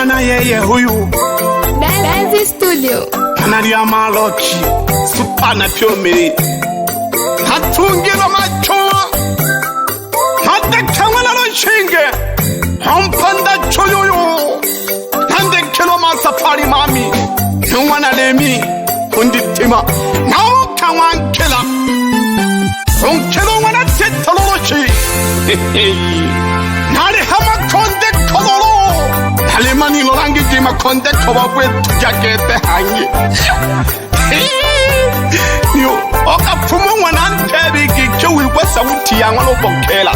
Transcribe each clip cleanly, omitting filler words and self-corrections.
mwana yeye huyu Benzi Studio Kanaria Maloki Supana Piomiri Hatungiro macho Hande kawala shinge Hampanda choyoyo Hande kilo masafari mami Mwana lemi Kunditima Nao kawan kila Unkelo wana tetoloshi Nari hama konde kololo Halimani lorangi jima konde kobabwe tujagete hangi Niyo oka pumo wana ntebi kicho wilwesa uti ya wano bokela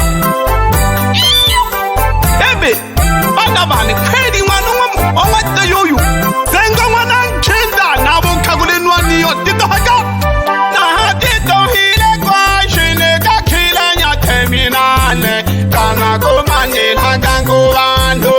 Ebe Baga bani kwedi wano wamwata yoyu Zenga wana nkenda Nabo kagule nwani yo Dito haka Na dito hile kwa shine kakila nyateminane Kana kumani hakangu bandu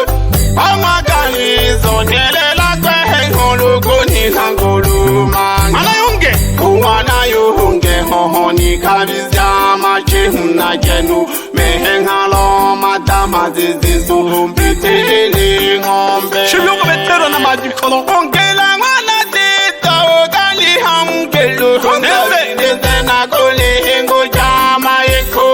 Amaganizo nelela kwehe ngolukuni hangulumani Mana yunge Kuwana yunge hohoni kabizya machimna jenu Mehengalo madama zizizu Mpitili ngombe Shibiyoko betero na majikolo Ongela wana zito Gali hamgelu Nese na kuli hingu jama iko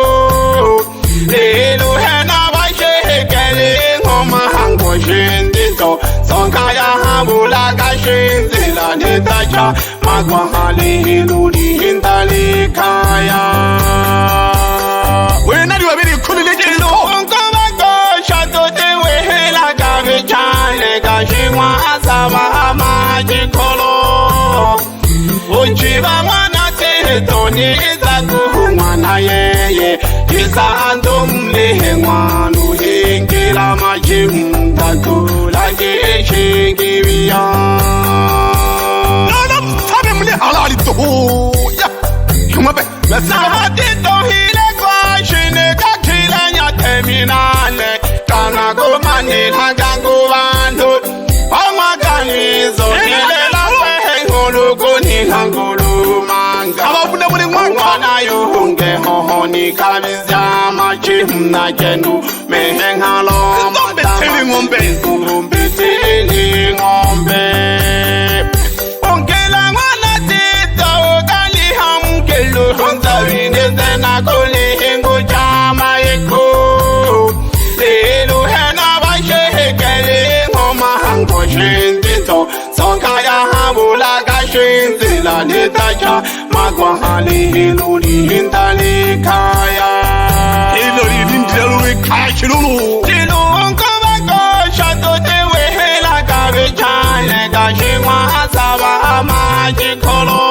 Lilu hena washekeli Ngoma hangu shindizo Sonkaya hambula kashinzila Nitacha magwa hali hiluli hintali kaya Wenari wabiri kulile jilo Ngoma gosha tote wehela kavichane Kashimwa asama majikolo Uchiba mwana tetoni izaku mwana yeye Isando mlehe mwanu hingila majimu Tatu lage shingi biya Nana sabe mle halali toho Ya Yumabe Sahatito hile kwa shine kakila nyateminane Kana kumani hagangu bandu Amaganizo nilela wehengulukuni hangulu manga Ababune muli mwanga Wana yuhunge hohoni kabizya machimna jenu Mehengalo madama Mbitili ngombe Ongela wana tito Gali hamgelu Hunzawine zena kuli hingu jama iku Lilu hena washehekeli Ngoma hango shindito Sonkaya hambula kashinzila Nitacha magwa hali hiluli hintali kaya Hiluli hintali kaya shilulu Lilu ngoma gosha tote wehela kavichane Kashimwa asaba majikolo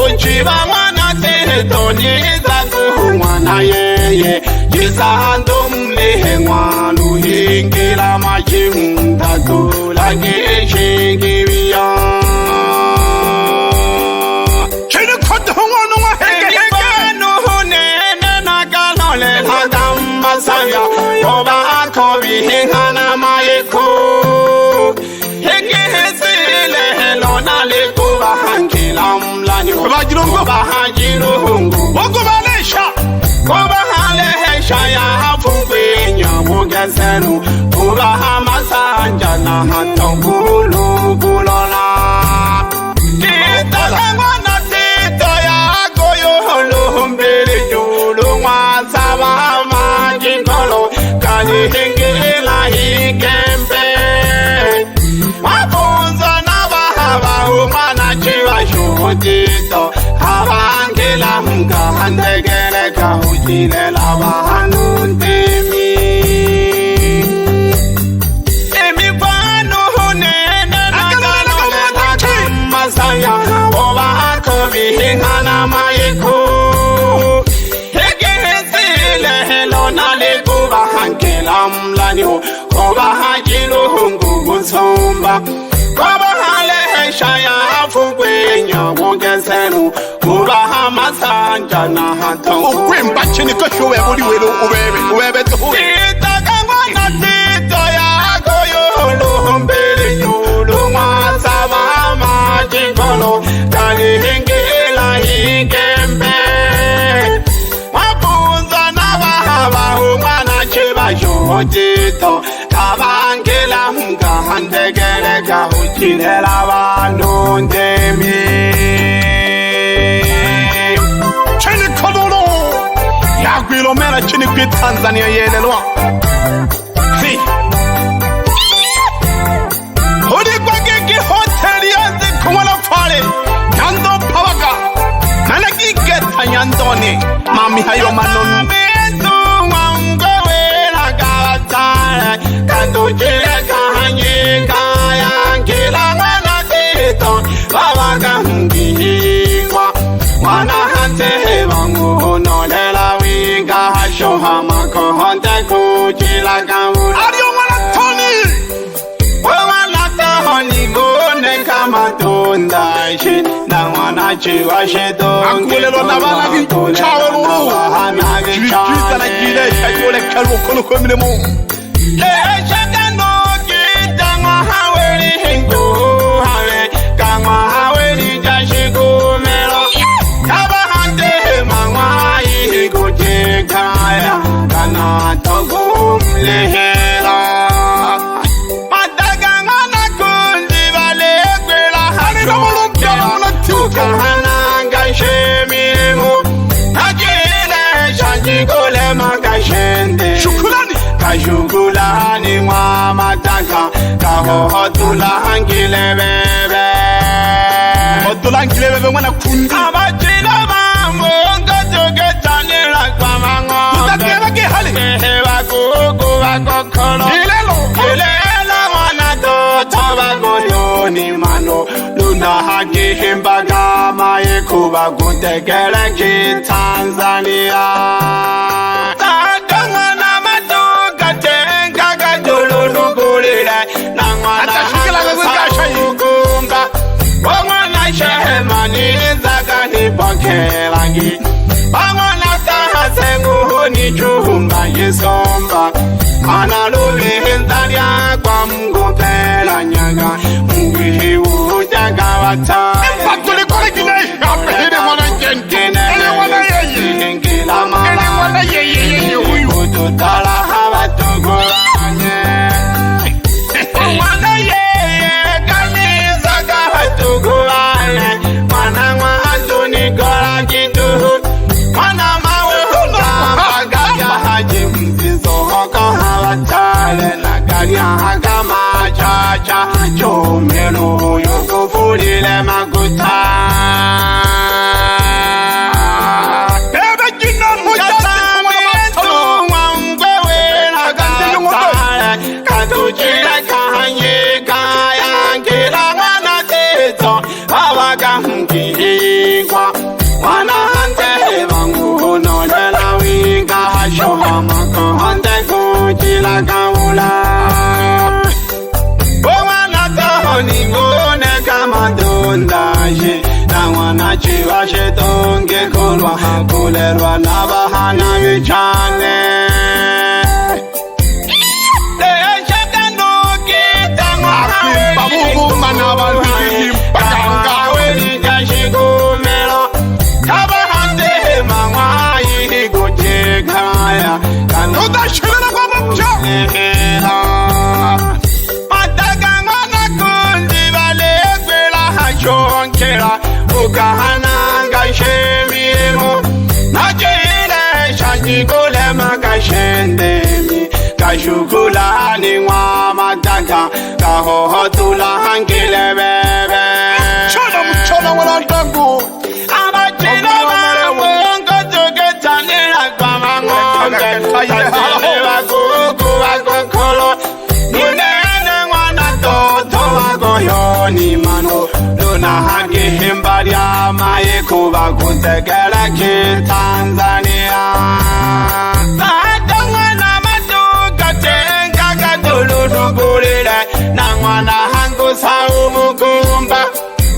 Uchiba mwana tetoni izaku mwana yeye Jisando mlehe mwanu hingila majimu Tatu lage shingi biya Chini kote hongwano wa hege hege Nuhunene nagalole Hadam masaya Koba akobi hingana mayeku Hege hezile helona likuba hankila mlanyo Koba hajirungu Wakuba lesha Koba halehesha ya hafungwenya Mugesenu Koba hamasanja na hatongulu kulola Tita langwana tito ya goyo Lumbili julu mwasaba majikolo Kani hingila hikempe Wapunza na bahaba umana chiwa shukutito Habangila mga handegele kahujile lava hanuntimi Emi panu hunene nagalole takam masaya Oba akobi hingana mayiku Hege hezile helona likuba hankela mlanyo Koba hajilu hungu gusumba Koba halehesha ya hafugwenya Mugesenu Kuba hamasanja na hatongu Ukwemba chini koshuwe muli welu Uwebe tuhu Itaka mwana tito ya goyo Lumbili julu mwasaba majikolo Kali hingila hikembe Wapunza na bahaba umana chiba shutito Kabangila Ilela bantu ndemi Chini Kololo Yagwilomela chini kwi Tanzania yelelwa Hey Hodi kwa gigi hoteli yanzi kumala fale Yando pawaga Manaki geta yandoni Mami hayo manonu Mizu wangawela gawatale Kandu chile kahanye kaya Kila mana tito Wawaga mgihikwa Wana hante wangu Nolela winga Hasho hamako honte kuchila kawula Adio wana Tony Wana tahoni ngone kama tundaishi Na wana chiwa sheto Akulelo na wana vichawe lulu Chivita na kile Shayole kalwo kono kwa mine mo Shakano kita Nga haweli hingu Hawe Kama haweli jashiku melo Kaba hante Mangwa ihiku chikaya Kana toku mlihela Mataga ngana kundi Vale kwela Hasho Tukahananga shemilimu Hakile Shajikole makashende Shukulani Kashukulani mwa mataka Kahohotula hangile bebe Hotula hangile bebe mwana kundi Abachila mambo Ngotoke tanila kwa mango Utakeba kihali Mehewa kuku wako kolo Ilelo wana toto wako yoni mano Luna haki himbaga Mae kuba kutekele ki Tanzania Takanga na matuka tenka Kajulu nukulile Nangwana hakukumba Wangwana shehemani Zaka nipokelangi Wangwana tahasengu Ni chumba yisomba Analubi hintaria Kwa mgupela nyaga Mwihi ujaga wataya Fatuli kore kine Hine wana jentine Hine wana yeye Hingila mama Hine wana yeye Ututala hawa tugulane Wana yeye Kaniza kawa tugulane Wana mwantu nikola kitu Wana mawuza Magaja haji mzizo Hoko hawa tale Nagaria haka machacha Chomelo Yukufulile makuta Bebe jina mujasa Mwetu wangwewe Nagatale Katuchile kahanye Kaya Kila wana tito Wawaga mkihikwa Wana hante wangu Nolela winga Hasho hamako Hante kuchila kawula Ningone kama tundashi Na wana chiwa shetonge kulwa Hakulerwa na bahana vichane Shakano kita Mwahawe Babubu manawa Wiki Mpakanga Jashikumelo Kaba hante Mangwa Ihiku chikaya Kanuta shirana kwa mcha Chonkela Ukahananga shemilimu Najile Shajikole makashendemi Kashukulani mwa mataka Kahohotula hangile bebe Chona wana tangu Abachila mamungo Tuketanila kwa mangonge Tajile wakuku wakukolo Nunene wana toto wagoyoni mano Luna haki himbari Mae kuba kutekele ki Tanzania Sahatangwana matuka tenka Katulu nukulile Nangwana hangu saumukumba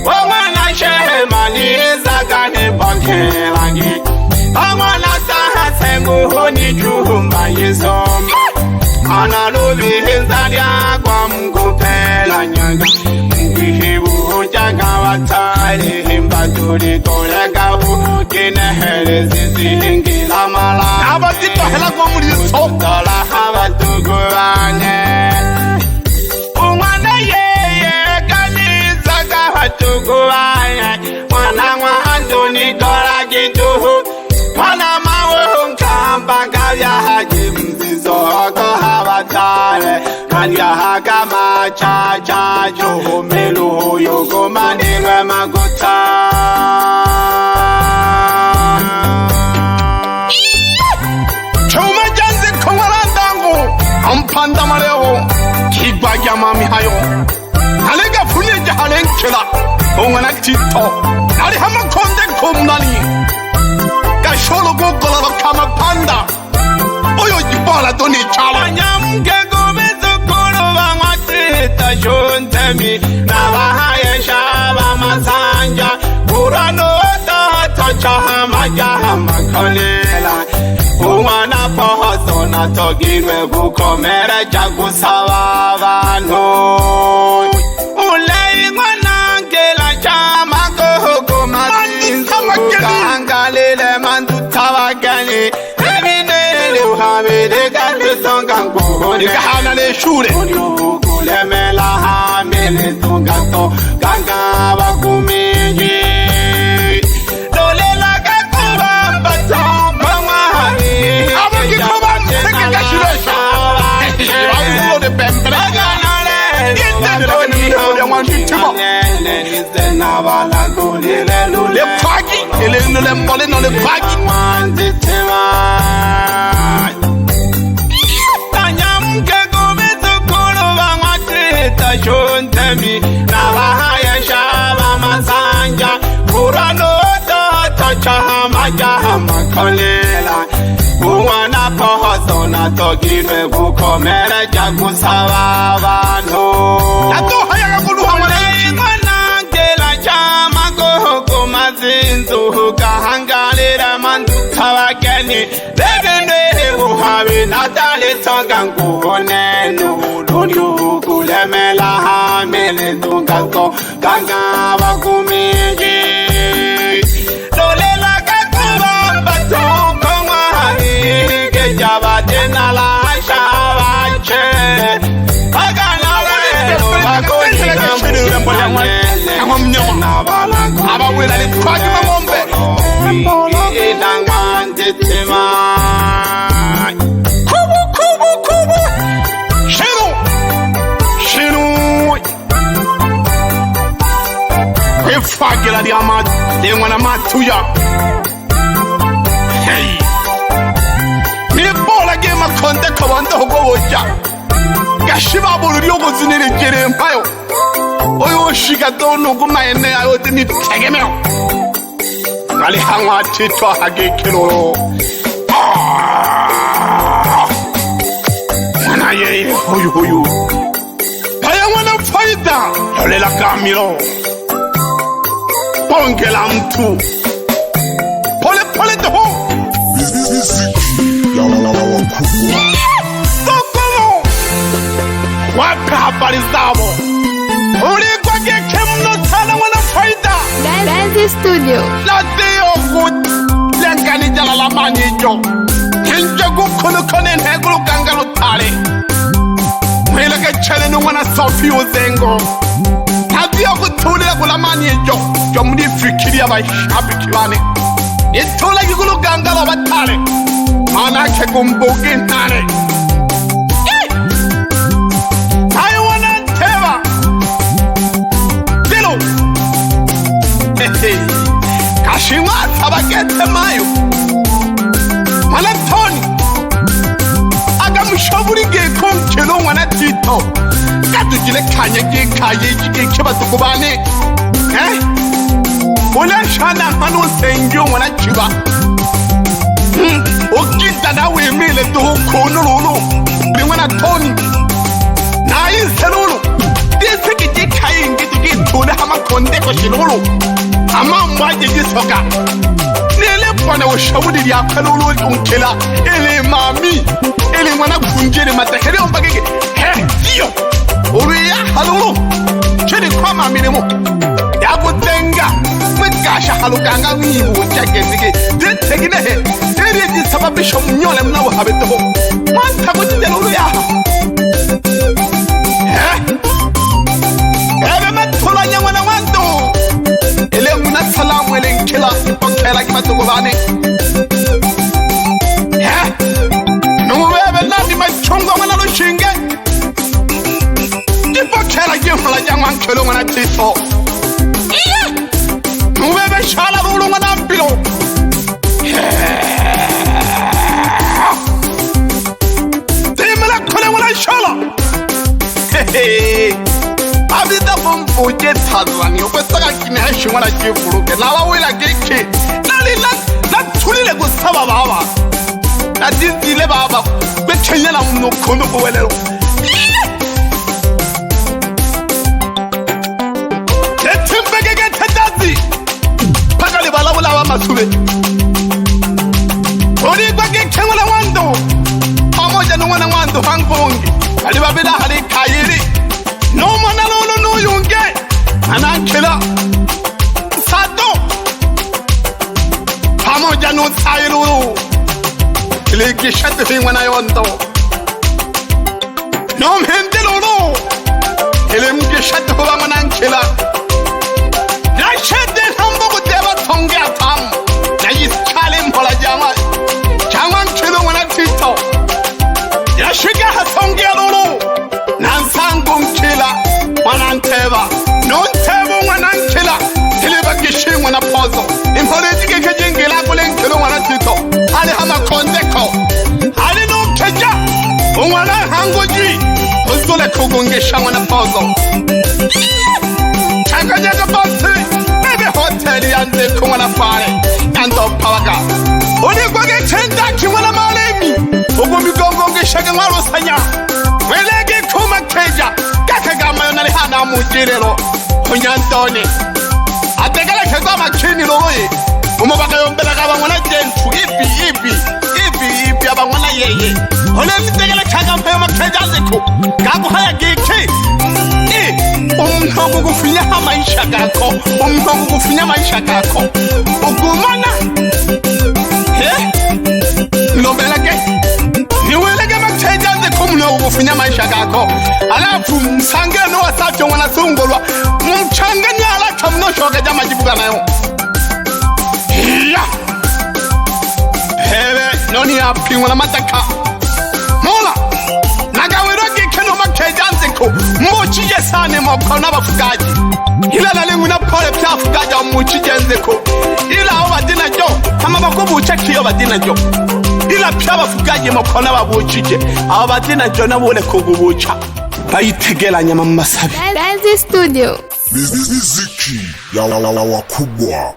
Wangwana shehemani Zaka nipokelangi Wangwana tahasengu Ni chumba yisomba Analubi hinzalia Kwa mkupela nyaga Mkihibu jaga watali Himbatuli kolega Kinehele zizi hingila mala Abazito hela kwa muliso Utala hawatuguwane Umwana yeye Kani kubaya mwana wandu nikola kitu mwana mawe nkamba kavya haji mzizo kahabatale kanya haka machacha juhumilu yuko manilwe maguta chuma janzi kongwalandangu ampanda mareo kibagya mami hayo alega funye jahalenkela ongana tito nari hama konde kumnani gasholo gogola bakama panda oyo jibola doni chala nyamge gobezo koro bangwatita shontemi nabahaye shaba masanja kurano tata majahama kolela umwana pohoso natogirwe gukomera jagusaba abantu ulei mwana ngela chama gogo mazinzu kangalele mandu tabagani ebinele uhabere gadesonga ngoni kahana le shure kulemela hamele tungato kanga bakumeje dolela kakubamba tamba umwana pohoso natogirwe gukomera jagusaba abantu natohayaga kuluhamana ngela chama gogo mazinzu gahangalira mandu tabagani bebende uhabi natale songa nguhonenu lulyu kulemela hamele tungato ganga bakumiji Jabatena la shabache aganale bakoni abawela litwaki mamombe idangante tema kubu shinu kwefagela diama dengwana matuya hey makonde kabanda hogo woja gashiba bolu yogo zinere jere mpayo oyo shiga dono gumaene ayo dini tegemeo kali hangwa titwa hage kiloro mana ye hoyu paya wana faida yolela kamilo pongela mtu pole toho Sokomo wapi habari zabo ulikuwa gekemno sana wana faida Benzi Studio Lateo good Lenkani jala la manyijo Kenja gukono kone negulu gangalo tale Mwela kechele nungwana sofi uzengo Tabi ya kutuli ya kula manyijo Jomudi fikiri ya baishabi kiwane Itula yugulu gangalo batale Mana ke gumbogi nare I wanna teva Dilo Kashima tabagete mayo Malatoni Aga mushaburi ge konkelo wana tito Katujile kanye ge kaye ge kiba tukubane Ola shana hanu sengyo wana chiba Okita na we mele to konolo ni wana toni na inselolo dese ke kai ngiti ke tona hama konde ko shilolo ama mwaje jisoka nele pona wo shawudi ya kalolo onkela ele mami ele mwana kunjere matakere ombagege he dio uriya halolo chini kwa mami nemo ya butenga gasha haluganga wibu chagezige detegine he tere di sababisho mnyole mnawo habeto manta butinde lulu ya ebe matula nyangwana wandu matugubane nubebe nandi machungwa mwana lushinge kela jimala jangwan kelo ngana tito nubebe shala rulu ngana mpilo timela kole ngana shala abida pompoje tazwani okwesaka kineshi ngana chifuruke nawa wila kiki nali na tulile kusaba baba na dizile baba kwechenya na mnukono kuwelelo pakali balawula wa masube ori kwake kengula wando pamoja na mwana wando hangongi alibabida hali kayiri no mwana lolo no yunge anakila sato pamoja no tsayiru ile gishatu fi mwana yondo no mhende lolo ile mgishatu wa mwana nkila Rashid hambo deva tonge atam na yiskale mpola jangwa kilo wana tito yashiga hatonge lolo nansango mkila wana nteva nontevo wana nkila tiliba kishi wana pozo impole jige kejingila kule nkilo wana tito hali hama kondeko hali no keja wana hangoji uzule kugungisha wana pozo Changanyaga basi Baby hotel yanze kumwana fare Yando pawaga Uni kwage chenda kimwana malemi Ugu migongo ngishaga nwarosanya Welege kuma keja Kakagama yonali hana mujirelo Kunyandoni Ategale kegwa makini loloye Umubaka yombela kaba mwana jentu Ipi abangwana yeye Ole nitegale kagampa yomakeja ziku Gagu haya giki umntongo kufinya maisha gako umntongo kufinya maisha gako ugumana lombelake niwelege machejaze kumno kufinya maisha gako alafu msangeno wasacho wanasungolwa mchanganya alaka mnoshoga jama jibuga nayo hewe noni api wana mataka mola nagaweroge keno makejanze ko mochije sane mokona bafugaji ila nalengu na pole pya fugaja mochijenze ko ila abo badina jo kama bakobucha kiyo badina jo ila pya bafugaji mokona babuchije abo badina jo nabole kugubucha bayitegela nyama masabi Dance Studio Miziki ya wakubwa.